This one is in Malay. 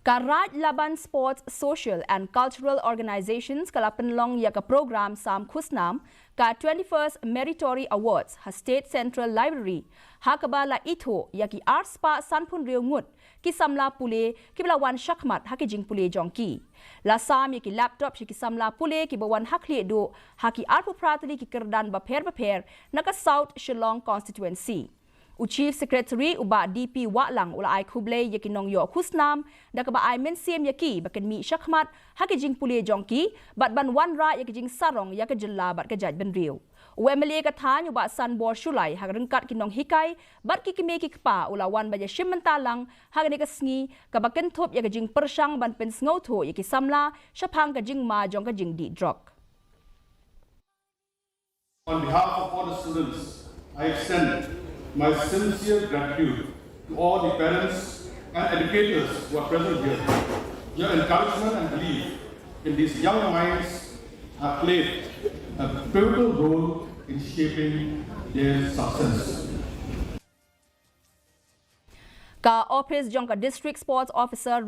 Karaj Laban Sports Social and Cultural Organizations kalapenlong ya ka program Sam Khusnam ka 21st Meritorious Awards ha State Central Library ha kabala ito ya ki Arts Pa Sanpun Rio Ngut ki Samla Pule ki belawan syakmat ha ki jing Pule jongki la sam ya ki laptop ki Samla Pule ki bawan hakli do ha ki Arpu Pratali ki kerdan baper naka South Shillong constituency. Chief Secretary uba DP Waklang ulai kuble yakinong yo khusnam daka ba ai mensiem yaki baken mi syakmat hakijing Pule jongki bat ban wanra yakijing sarong yakajilla bat kajaj benriu uemele kathan uba san bor shulai hagrengkat kinong hikai bat kikime kikpa ulawan baja shimentalang hagane kasngi kabaken thop yakijing persang ban pen sngautho yaki Samla syapang kajing ma jong kajing di drok. On behalf of all the students, I extend my sincere gratitude to all the parents and educators who are present here. Your encouragement and belief in these young minds have played a pivotal role in shaping their success. Ka office jong ka district sports officer